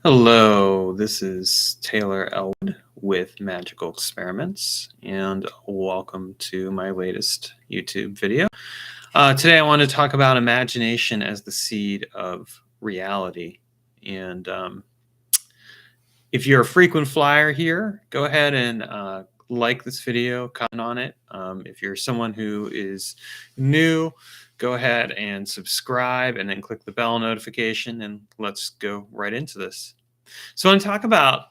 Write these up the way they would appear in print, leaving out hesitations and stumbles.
Hello, this is Taylor Ellwood with Magical Experiments, and welcome to my latest YouTube video. Today, I want to talk about imagination as the seed of reality. And if you're a frequent flyer here, go ahead and like this video, comment on it. If you're someone who is new, go ahead and subscribe and then click the bell notification, and let's go right into this. So when I talk about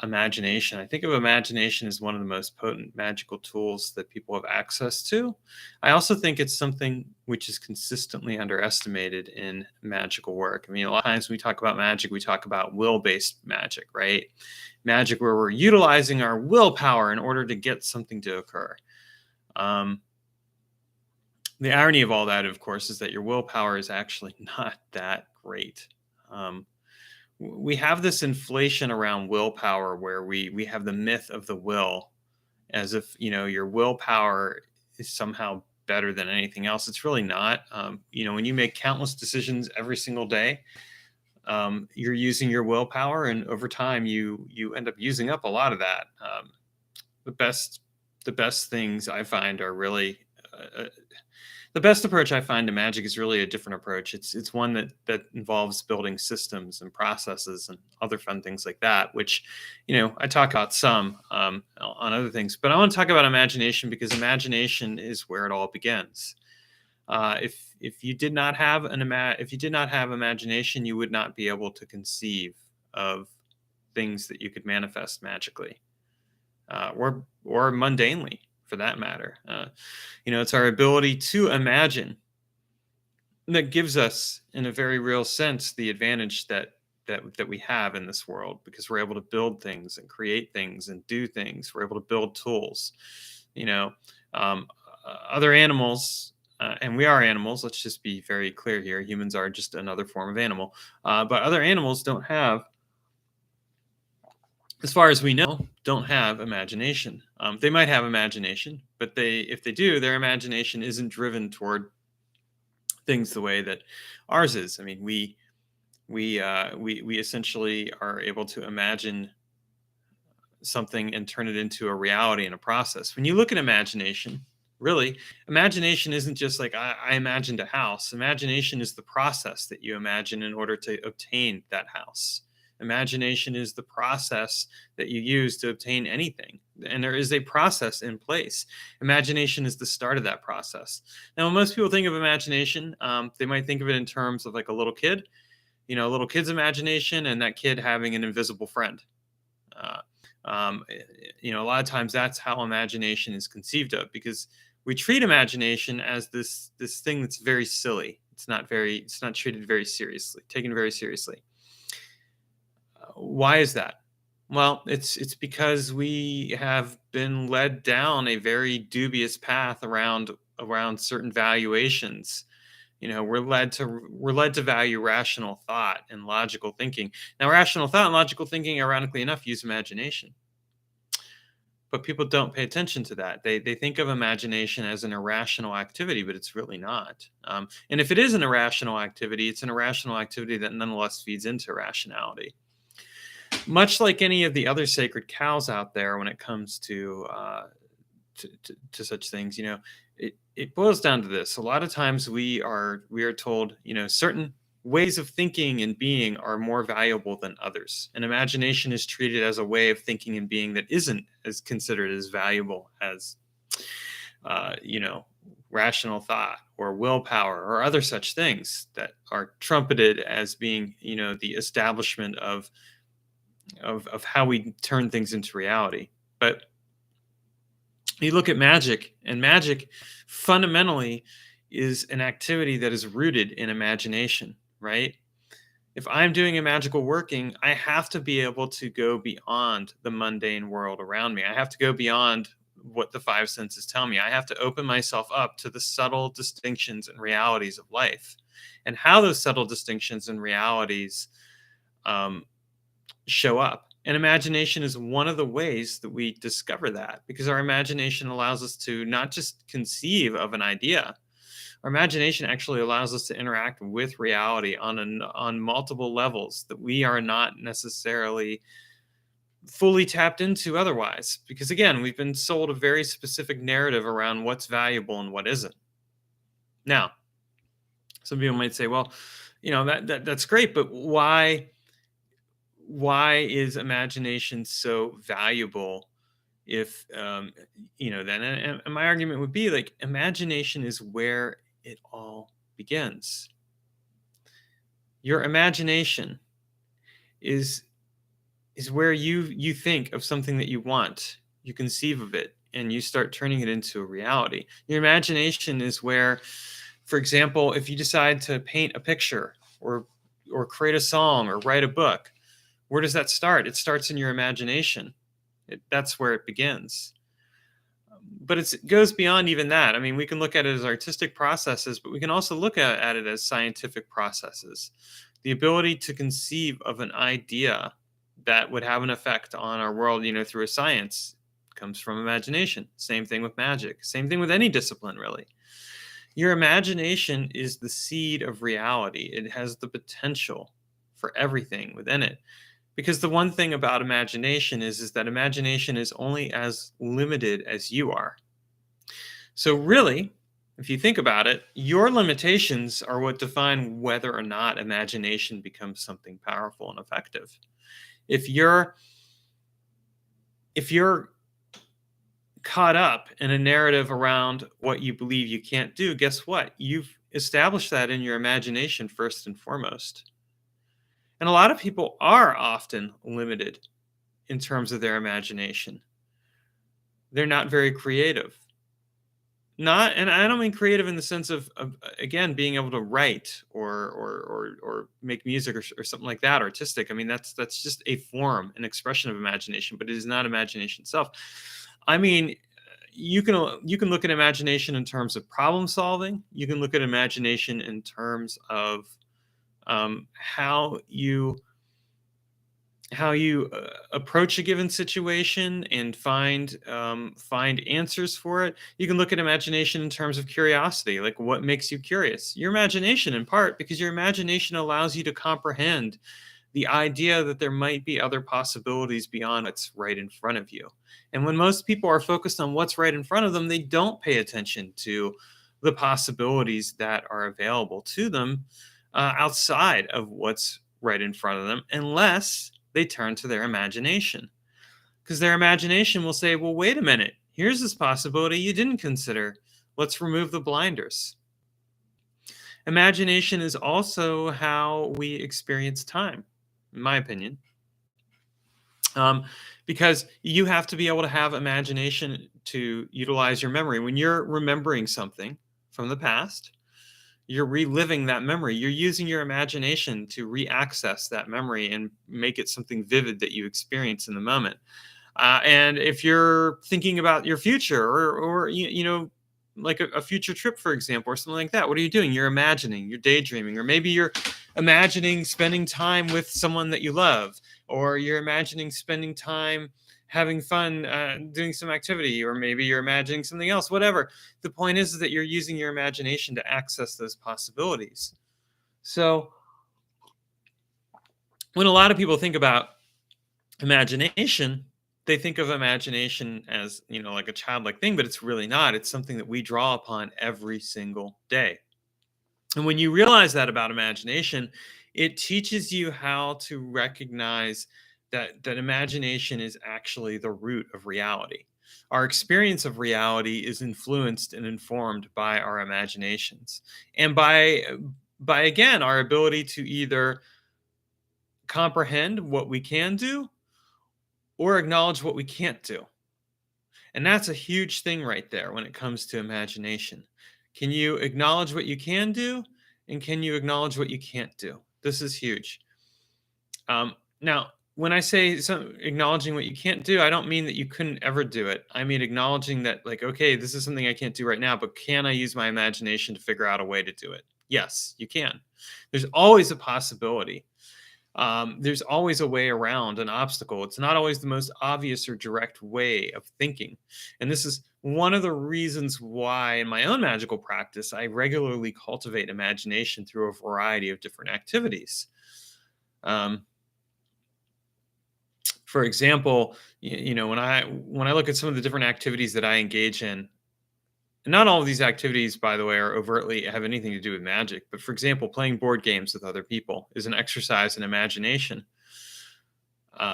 imagination, I think of imagination as one of the most potent magical tools that people have access to. I also think it's something which is consistently underestimated in magical work. I mean, a lot of times when we talk about magic, we talk about will-based magic, right? Magic where we're utilizing our willpower in order to get something to occur. Um, the irony of all that, of course, is that your willpower is actually not that great. We have this inflation around willpower where we have the myth of the will, as if your willpower is somehow better than anything else. It's really not. When you make countless decisions every single day, you're using your willpower, and over time you end up using up a lot of that. The best things I find are really the best approach I find to magic is really a different approach. It's one that involves building systems and processes and other fun things like that, which I talk about some on other things. But I want to talk about imagination because imagination is where it all begins. If you did not have imagination, you would not be able to conceive of things that you could manifest magically, or mundanely, for that matter. It's our ability to imagine that gives us, in a very real sense, the advantage that we have in this world, because we're able to build things and create things and do things. We're able to build tools. Other animals, and we are animals. Let's just be very clear here. Humans are just another form of animal, but other animals don't have, as far as we know, don't have imagination. They might have imagination, but if they do, their imagination isn't driven toward things the way that ours is. I mean, we essentially are able to imagine something and turn it into a reality in a process. When you look at imagination, really, imagination isn't just like I imagined a house. Imagination is the process that you imagine in order to obtain that house. Imagination is the process that you use to obtain anything. And there is a process in place. Imagination is the start of that process. Now, when most people think of imagination, they might think of it in terms of like a little kid, a little kid's imagination, and that kid having an invisible friend. A lot of times that's how imagination is conceived of, because we treat imagination as this thing that's very silly. It's not treated very seriously, taken very seriously. Why is that? Well, it's because we have been led down a very dubious path around certain valuations. We're led to value rational thought and logical thinking. Now, rational thought and logical thinking, ironically enough, use imagination. But people don't pay attention to that. They think of imagination as an irrational activity, but it's really not. And if it is an irrational activity, it's an irrational activity that nonetheless feeds into rationality. Much like any of the other sacred cows out there, when it comes to such things, it boils down to this. A lot of times we are told, certain ways of thinking and being are more valuable than others, and imagination is treated as a way of thinking and being that isn't as considered as valuable as rational thought or willpower or other such things that are trumpeted as being the establishment of how we turn things into reality. But you look at magic, and magic fundamentally is an activity that is rooted in imagination, right? If I'm doing a magical working, I have to be able to go beyond the mundane world around me. I have to go beyond what the five senses tell me. I have to open myself up to the subtle distinctions and realities of life, and how those subtle distinctions and realities show up. And imagination is one of the ways that we discover that, because our imagination allows us to not just conceive of an idea Our imagination actually allows us to interact with reality on multiple levels that we are not necessarily fully tapped into otherwise. Because again, we've been sold a very specific narrative around what's valuable and what isn't. Now, some people might say, well, that's great, but why is imagination so valuable? If then and my argument would be like imagination is where it all begins. Your imagination is where you think of something that you want, you conceive of it, and you start turning it into a reality. Your imagination is where, for example, if you decide to paint a picture or create a song or write a book, where does that start? It starts in your imagination. That's where it begins. But it goes beyond even that. I mean, we can look at it as artistic processes, but we can also look at it as scientific processes. The ability to conceive of an idea that would have an effect on our world, through a science, comes from imagination. Same thing with magic. Same thing with any discipline, really. Your imagination is the seed of reality. It has the potential for everything within it. Because the one thing about imagination is that imagination is only as limited as you are. So really, if you think about it, your limitations are what define whether or not imagination becomes something powerful and effective. If you're caught up in a narrative around what you believe you can't do, guess what? You've established that in your imagination first and foremost. And a lot of people are often limited in terms of their imagination. They're not very creative. And I don't mean creative in the sense of again, being able to write or make music or something like that, artistic. I mean, that's just a form, an expression of imagination, but it is not imagination itself. I mean, you can look at imagination in terms of problem solving. You can look at imagination in terms of how you approach a given situation and find answers for it. You can look at imagination in terms of curiosity, like what makes you curious. Your imagination, in part, because your imagination allows you to comprehend the idea that there might be other possibilities beyond what's right in front of you. And when most people are focused on what's right in front of them, they don't pay attention to the possibilities that are available to them outside of what's right in front of them, unless they turn to their imagination. Because their imagination will say, well, wait a minute, here's this possibility you didn't consider. Let's remove the blinders. Imagination is also how we experience time, in my opinion. Because you have to be able to have imagination to utilize your memory. When you're remembering something from the past, you're reliving that memory. You're using your imagination to re-access that memory and make it something vivid that you experience in the moment. And if you're thinking about your future or like a future trip, for example, or something like that, what are you doing? You're imagining, you're daydreaming, or maybe you're imagining spending time with someone that you love, or you're imagining spending time having fun doing some activity, or maybe you're imagining something else, whatever. The point is that you're using your imagination to access those possibilities. So when a lot of people think about imagination, they think of imagination as, like a childlike thing, but it's really not. It's something that we draw upon every single day. And when you realize that about imagination, it teaches you how to recognize that imagination is actually the root of reality. Our experience of reality is influenced and informed by our imaginations, and by again, our ability to either comprehend what we can do or acknowledge what we can't do. And that's a huge thing right there when it comes to imagination. Can you acknowledge what you can do? And can you acknowledge what you can't do? This is huge. Now, when I say acknowledging what you can't do, I don't mean that you couldn't ever do it. I mean acknowledging that, like, okay, this is something I can't do right now, but can I use my imagination to figure out a way to do it? Yes, you can. There's always a possibility. There's always a way around an obstacle. It's not always the most obvious or direct way of thinking. And this is one of the reasons why, in my own magical practice, I regularly cultivate imagination through a variety of different activities. Um, for example, when I look at some of the different activities that I engage in, and not all of these activities, by the way, are overtly have anything to do with magic. But for example, playing board games with other people is an exercise in imagination,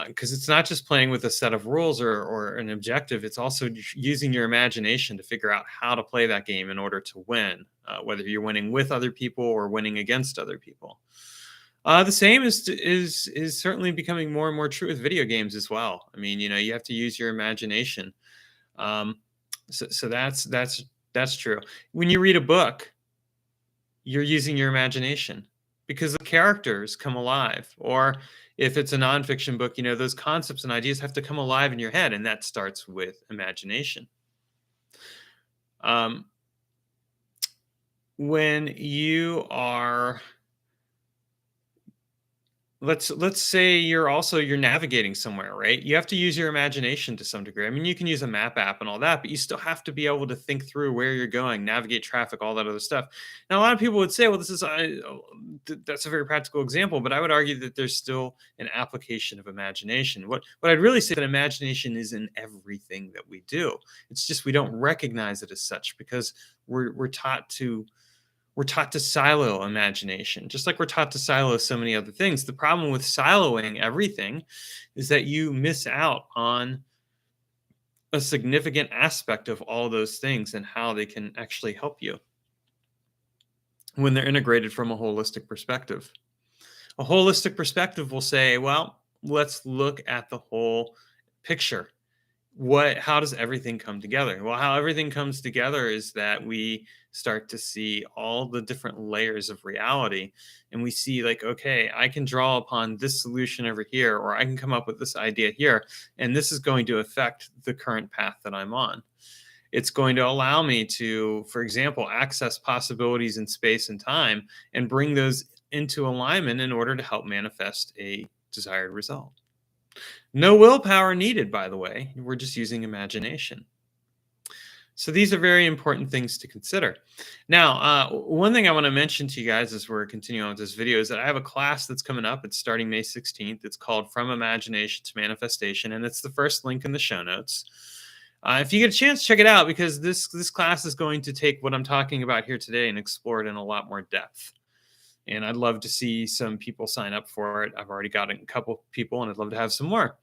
because it's not just playing with a set of rules or an objective. It's also using your imagination to figure out how to play that game in order to win, whether you're winning with other people or winning against other people. The same is certainly becoming more and more true with video games as well. I mean, you have to use your imagination. Um, so that's true. When you read a book, you're using your imagination because the characters come alive. Or if it's a nonfiction book, those concepts and ideas have to come alive in your head, and that starts with imagination. Um, when you are let's say you're navigating somewhere, right? You have to use your imagination to some degree. I mean, you can use a map app and all that, but you still have to be able to think through where you're going, navigate traffic, all that other stuff. Now, a lot of people would say, well, that's a very practical example, but I would argue that there's still an application of imagination. What I'd really say that imagination is in everything that we do. It's just we don't recognize it as such because we're taught to silo imagination, just like we're taught to silo so many other things. The problem with siloing everything is that you miss out on a significant aspect of all those things and how they can actually help you when they're integrated from a holistic perspective. A holistic perspective will say, well, let's look at the whole picture. How does everything come together? Well, how everything comes together is that we start to see all the different layers of reality, and we see, like, okay, I can draw upon this solution over here, or I can come up with this idea here, and this is going to affect the current path that I'm on. It's going to allow me to, for example, access possibilities in space and time and bring those into alignment in order to help manifest a desired result. No willpower needed, by the way. We're just using imagination. So these are very important things to consider. Now, one thing I want to mention to you guys as we're continuing on with this video is that I have a class that's coming up. It's starting May 16th. It's called From Imagination to Manifestation, and it's the first link in the show notes. If you get a chance, check it out, because this class is going to take what I'm talking about here today and explore it in a lot more depth. And I'd love to see some people sign up for it. I've already got a couple people, and I'd love to have some more.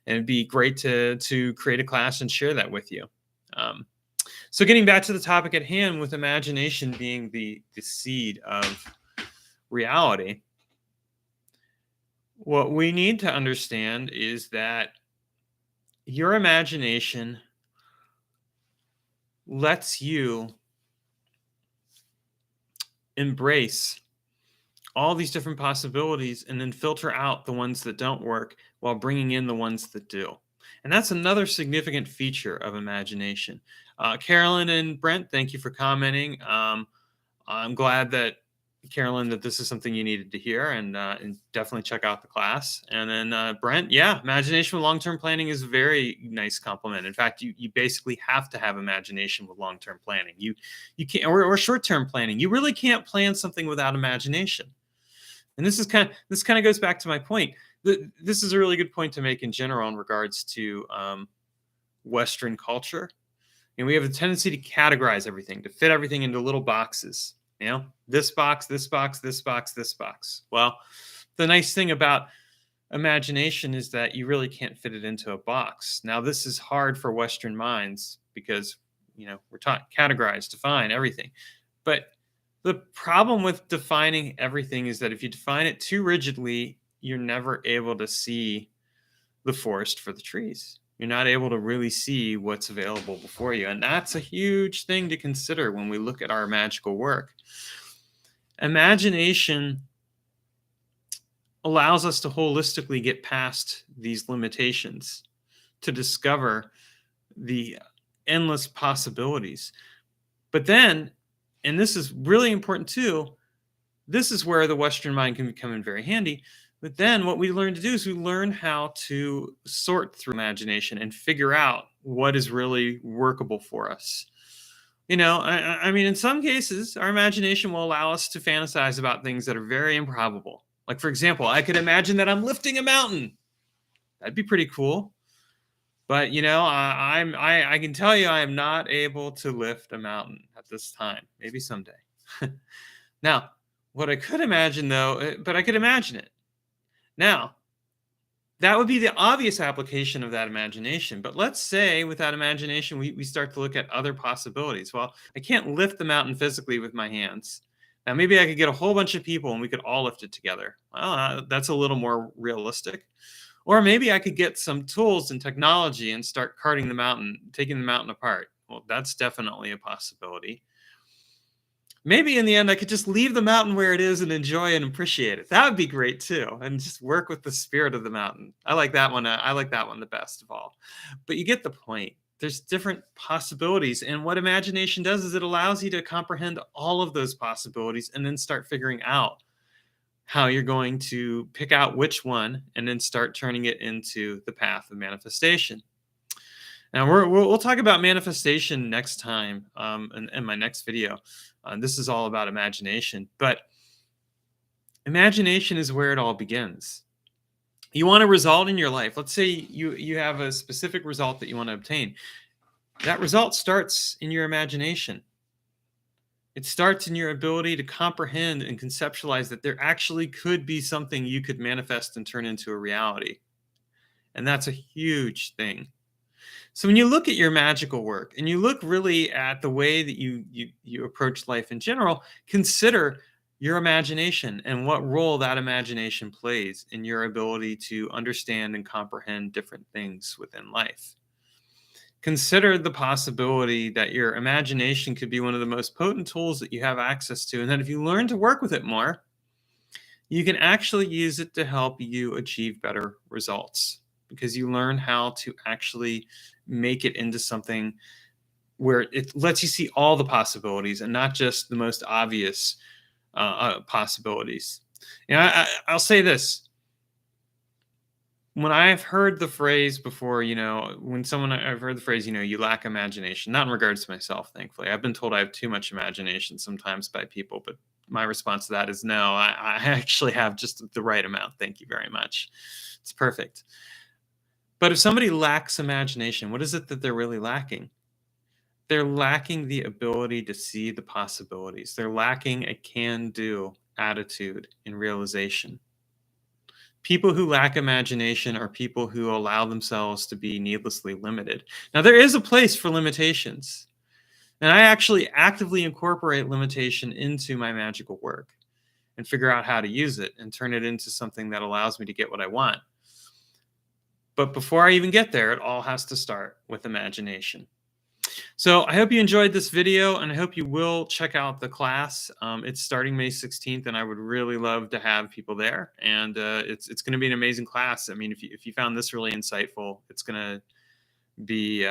And it'd be great to create a class and share that with you. So getting back to the topic at hand, with imagination being the seed of reality, what we need to understand is that your imagination lets you embrace all these different possibilities and then filter out the ones that don't work while bringing in the ones that do. And that's another significant feature of imagination. Carolyn and Brent, thank you for commenting. I'm glad that, Carolyn, that this is something you needed to hear, and definitely check out the class. And then Brent, yeah, imagination with long-term planning is a very nice compliment. In fact, you basically have to have imagination with long-term planning. You can't, or short-term planning. You really can't plan something without imagination. And this kind of goes back to my point. This is a really good point to make in general in regards to Western culture. And we have a tendency to categorize everything, to fit everything into little boxes. This box, this box, this box, this box. Well, the nice thing about imagination is that you really can't fit it into a box. Now, this is hard for Western minds because, we're taught categorize, define everything. But the problem with defining everything is that if you define it too rigidly, you're never able to see the forest for the trees. You're not able to really see what's available before you. And that's a huge thing to consider when we look at our magical work. Imagination allows us to holistically get past these limitations, to discover the endless possibilities. But then, and this is really important too, this is where the Western mind can come in very handy. But then what we learn to do is we learn how to sort through imagination and figure out what is really workable for us. I mean, in some cases, our imagination will allow us to fantasize about things that are very improbable. Like, for example, I could imagine that I'm lifting a mountain. That'd be pretty cool. But I can tell you I am not able to lift a mountain at this time. Maybe someday. Now, what I could imagine though, but I could imagine it. Now, that would be the obvious application of that imagination. But let's say with that imagination, we start to look at other possibilities. Well, I can't lift the mountain physically with my hands. Now, maybe I could get a whole bunch of people and we could all lift it together. Well, that's a little more realistic. Or maybe I could get some tools and technology and start carting the mountain, taking the mountain apart. Well, that's definitely a possibility. Maybe in the end, I could just leave the mountain where it is and enjoy and appreciate it. That would be great too. And just work with the spirit of the mountain. I like that one. I like that one the best of all. But you get the point. There's different possibilities. And what imagination does is it allows you to comprehend all of those possibilities and then start figuring out how you're going to pick out which one and then start turning it into the path of manifestation. Now, we'll talk about manifestation next time in my next video. This is all about imagination, but imagination is where it all begins. You want a result in your life. Let's say you have a specific result that you want to obtain. That result starts in your imagination. It starts in your ability to comprehend and conceptualize that there actually could be something you could manifest and turn into a reality. And that's a huge thing. So when you look at your magical work and you look really at the way that you approach life in general, consider your imagination and what role that imagination plays in your ability to understand and comprehend different things within life. Consider the possibility that your imagination could be one of the most potent tools that you have access to, and that if you learn to work with it more, you can actually use it to help you achieve better results, because you learn how to actually make it into something where it lets you see all the possibilities and not just the most obvious possibilities. I'll say this. When I've heard the phrase before, I've heard the phrase, you lack imagination, not in regards to myself, thankfully. I've been told I have too much imagination sometimes by people, but my response to that is no, I actually have just the right amount. Thank you very much. It's perfect. But if somebody lacks imagination, what is it that they're really lacking? They're lacking the ability to see the possibilities. They're lacking a can-do attitude in realization. People who lack imagination are people who allow themselves to be needlessly limited. Now, there is a place for limitations. And I actually actively incorporate limitation into my magical work and figure out how to use it and turn it into something that allows me to get what I want. But before I even get there, it all has to start with imagination. So I hope you enjoyed this video, and I hope you will check out the class. It's starting May 16th, and I would really love to have people there. And it's going to be an amazing class. I mean, if you found this really insightful, it's going to be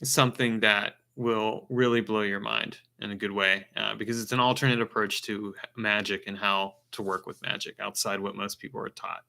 something that will really blow your mind in a good way, because it's an alternate approach to magic and how to work with magic outside what most people are taught.